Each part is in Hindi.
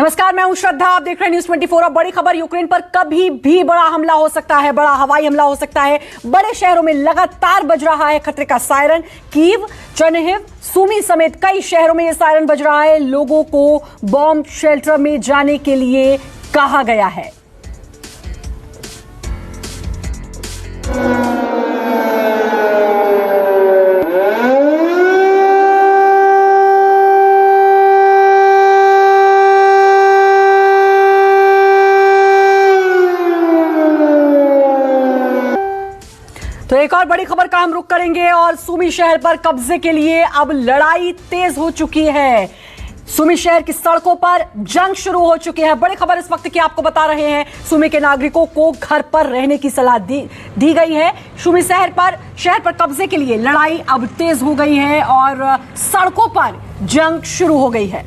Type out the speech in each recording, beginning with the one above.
नमस्कार, मैं हूं श्रद्धा। आप देख रहे हैं न्यूज़ 24। अब बड़ी खबर, यूक्रेन पर कभी भी बड़ा हमला हो सकता है, बड़ा हवाई हमला हो सकता है। बड़े शहरों में लगातार बज रहा है खतरे का सायरन। कीव, चर्निहिव, सुमी समेत कई शहरों में यह सायरन बज रहा है। लोगों को बॉम्ब शेल्टर में जाने के लिए कहा गया है। तो एक और बड़ी खबर का हम रुख करेंगे और सुमी शहर पर कब्जे के लिए अब लड़ाई तेज हो चुकी है। सुमी शहर की सड़कों पर जंग शुरू हो चुकी है। बड़ी खबर इस वक्त की आपको बता रहे हैं, सुमी के नागरिकों को घर पर रहने की सलाह दी गई है। सुमी शहर पर कब्जे के लिए लड़ाई अब तेज हो गई है और सड़कों पर जंग शुरू हो गई है।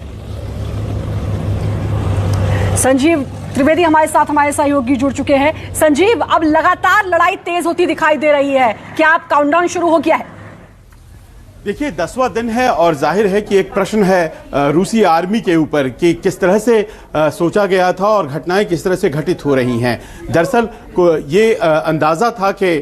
संजीव त्रिवेदी हमारे साथ, हमारे सहयोगी जुड़ चुके हैं। संजीव, अब लगातार लड़ाई तेज होती दिखाई दे रही है, क्या अब काउंटडाउन शुरू हो गया है? देखिए, 10वां दिन है और जाहिर है कि एक प्रश्न है रूसी आर्मी के ऊपर कि किस तरह से सोचा गया था और घटनाएं किस तरह से घटित हो रही हैं। दरअसल ये अंदाजा था कि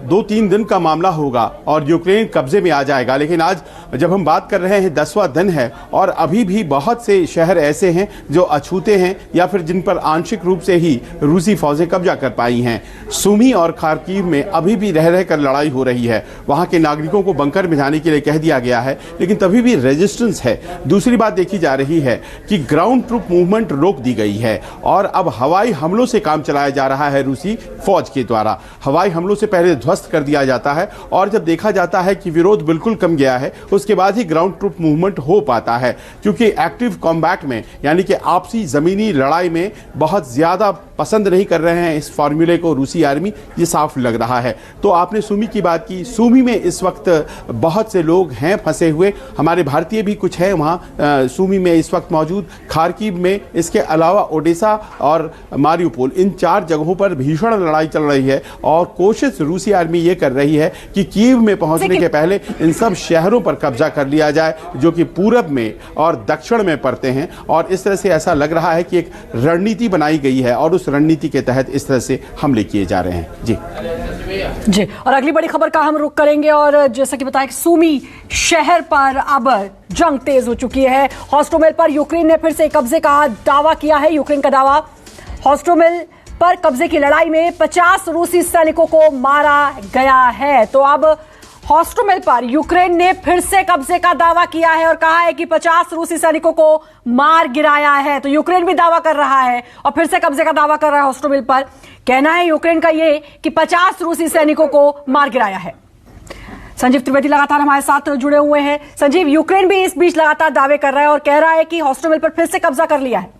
2-3 दिन का मामला होगा और यूक्रेन कब्जे में आ जाएगा, लेकिन आज जब हम बात कर रहे हैं 10वां दिन है और अभी भी बहुत से शहर ऐसे हैं जो अछूते हैं या फिर जिन पर आंशिक रूप से ही रूसी फौजें कब्जा कर पाई हैं। सुमी और खार्किव में अभी भी रह रहकर लड़ाई हो रही है। वहां के नागरिकों को बंकर में जाने के लिए कह दिया गया है, लेकिन तभी भी रेजिस्टेंस है। दूसरी बात देखी जा रही है कि ग्राउंड ट्रूप मूवमेंट रोक दी गई है और अब हवाई हमलों से काम चलाया जा रहा है। रूसी फौज के द्वारा हवाई हमलों से पहले ध्वस्त कर दिया जाता है और जब देखा जाता है कि विरोध बिल्कुल कम गया है, उसके बाद ही ग्राउंड ट्रूप मूवमेंट हो पाता है, क्योंकि एक्टिव कॉम्बैट में यानी कि आपसी जमीनी लड़ाई में बहुत ज्यादा पसंद नहीं कर रहे हैं इस फॉर्मूले को रूसी आर्मी, ये साफ लग रहा है। तो आपने सुमी की बात की, सुमी में इस वक्त बहुत से लोग हैं फंसे हुए, हमारे भारतीय भी कुछ हैं वहाँ सुमी में इस वक्त मौजूद। खार्किव में, इसके अलावा ओडेसा और मारियुपोल, इन 4 जगहों पर भीषण लड़ाई चल रही है और कोशिश रूसी आर्मी ये कर रही है कि कीव में पहुंचने के पहले इन सब शहरों पर कब्जा कर लिया जाए जो कि पूरब में और दक्षिण में पड़ते हैं। और इस तरह से ऐसा लग रहा है कि एक रणनीति बनाई गई है और उस रणनीति के तहत इस तरह से हमले किए जा रहे हैं। जी, और अगली बड़ी खबर का हम रुख करेंगे और जैसा कि बताया कि सुमी शहर पर अब जंग तेज हो चुकी है। हॉस्टोमेल पर यूक्रेन ने फिर से कब्जे का दावा किया है। यूक्रेन का दावा, हॉस्टोमेल पर कब्जे की लड़ाई में 50 रूसी सैनिकों को मारा गया है। तो अब हॉस्टोमेल पर यूक्रेन ने फिर से कब्जे का दावा किया है और कहा है कि 50 रूसी सैनिकों को मार गिराया है। तो यूक्रेन भी दावा कर रहा है और फिर से कब्जे का दावा कर रहा है हॉस्टोमेल पर। कहना है यूक्रेन का ये कि 50 रूसी सैनिकों को मार गिराया है। संजीव त्रिवेदी लगातार हमारे साथ जुड़े हुए हैं। संजीव, यूक्रेन भी इस बीच लगातार दावे कर रहा है और कह रहा है कि हॉस्टोमेल पर फिर से कब्जा कर लिया है।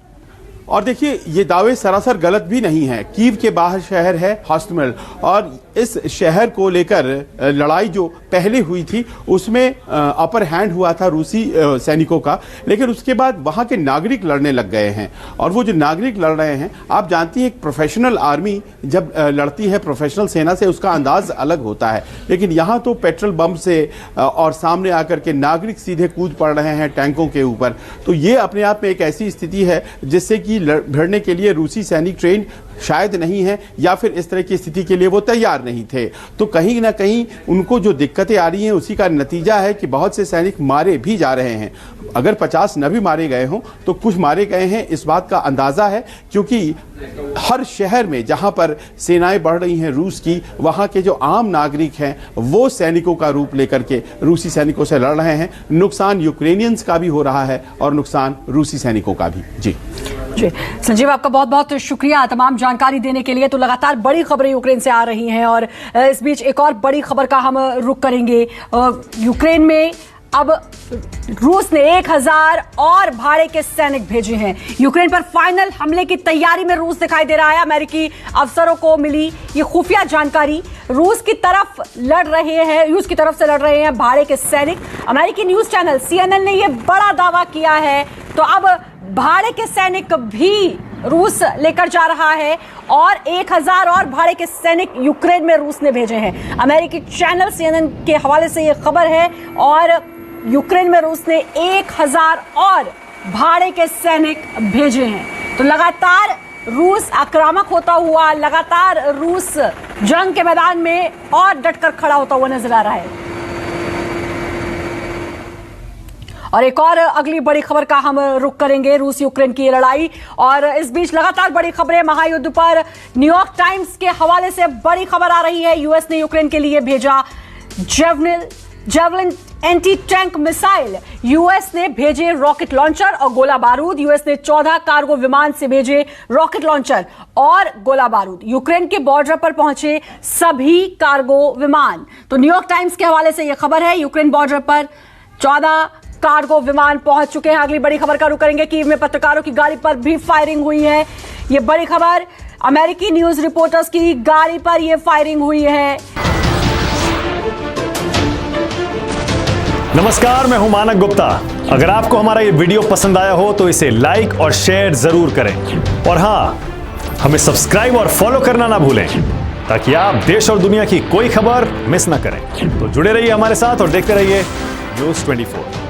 और देखिए, ये दावे सरासर गलत भी नहीं है। कीव के बाहर शहर है हॉस्टोमेल और इस शहर को लेकर लड़ाई जो पहले हुई थी उसमें अपर हैंड हुआ था रूसी सैनिकों का, लेकिन उसके बाद वहां के नागरिक लड़ने लग गए हैं। और वो जो नागरिक लड़ रहे हैं, आप जानती हैं एक प्रोफेशनल आर्मी जब लड़ती है प्रोफेशनल सेना से, उसका अंदाज अलग होता है, लेकिन यहाँ तो पेट्रोल बम से और सामने आकर के नागरिक सीधे कूद पड़ रहे हैं टैंकों के ऊपर। तो ये अपने आप में एक ऐसी स्थिति है जिससे कि भिड़ने के लिए रूसी सैनिक ट्रेन शायद नहीं है या फिर इस तरह की स्थिति के लिए वो तैयार नहीं थे। तो कहीं ना कहीं उनको जो दिक्कतें आ रही हैं उसी का नतीजा है कि बहुत से सैनिक मारे भी जा रहे हैं। अगर 50 न भी मारे गए हों तो कुछ मारे गए हैं, इस बात का अंदाजा है, क्योंकि हर शहर में जहां पर सेनाएं बढ़ रही हैं रूस की, वहां के जो आम नागरिक हैं वो सैनिकों का रूप लेकर के रूसी सैनिकों से लड़ रहे हैं। नुकसान यूक्रेनियंस का भी हो रहा है और नुकसान रूसी सैनिकों का भी। जी संजीव, आपका बहुत बहुत शुक्रिया तमाम जानकारी देने के लिए। तो लगातार बड़ी खबरें यूक्रेन से आ रही हैं और इस बीच एक और बड़ी खबर का हम रुख करेंगे। यूक्रेन में अब रूस ने 1000 और भाड़े के सैनिक भेजे हैं। यूक्रेन पर फाइनल हमले की तैयारी में रूस दिखाई दे रहा है। अमेरिकी अफसरों को मिली ये खुफिया जानकारी, रूस की तरफ से लड़ रहे हैं भाड़े के सैनिक। अमेरिकी न्यूज चैनल CNN ने यह बड़ा दावा किया है। तो अब भाड़े के सैनिक भी रूस लेकर जा रहा है और 1000 और भाड़े के सैनिक यूक्रेन में रूस ने भेजे हैं। अमेरिकी चैनल CNN के हवाले से यह खबर है और यूक्रेन में रूस ने 1000 और भाड़े के सैनिक भेजे हैं। तो लगातार रूस आक्रामक होता हुआ, लगातार रूस जंग के मैदान में और डटकर खड़ा होता हुआ नजर आ रहा है। और एक और अगली बड़ी खबर का हम रुख करेंगे, रूस यूक्रेन की लड़ाई। और इस बीच लगातार बड़ी खबरें महायुद्ध पर न्यूयॉर्क टाइम्स के हवाले से बड़ी खबर आ रही है। यूएस ने यूक्रेन के लिए भेजा javelin anti tank missile, US ने भेजे रॉकेट लॉन्चर और गोला बारूद। यूएस ने 14 कार्गो विमान से भेजे रॉकेट लॉन्चर और गोला बारूद। यूक्रेन के बॉर्डर पर पहुंचे सभी कार्गो विमान। तो न्यूयॉर्क टाइम्स के हवाले से यह खबर है, यूक्रेन बॉर्डर पर 14 कार्गो विमान पहुंच चुके हैं। अगली बड़ी खबर का रुख करेंगे, कीव में पत्रकारों की गाड़ी पर भी फायरिंग हुई है। यह बड़ी खबर, अमेरिकी न्यूज रिपोर्टर्स की गाड़ी पर यह फायरिंग हुई है। नमस्कार, मैं हूं मानक गुप्ता। अगर आपको हमारा ये वीडियो पसंद आया हो तो इसे लाइक और शेयर जरूर करें। और हां, हमें सब्सक्राइब और फॉलो करना ना भूलें ताकि आप देश और दुनिया की कोई खबर मिस ना करें। तो जुड़े रहिए हमारे साथ और देखते रहिए न्यूज़ 24।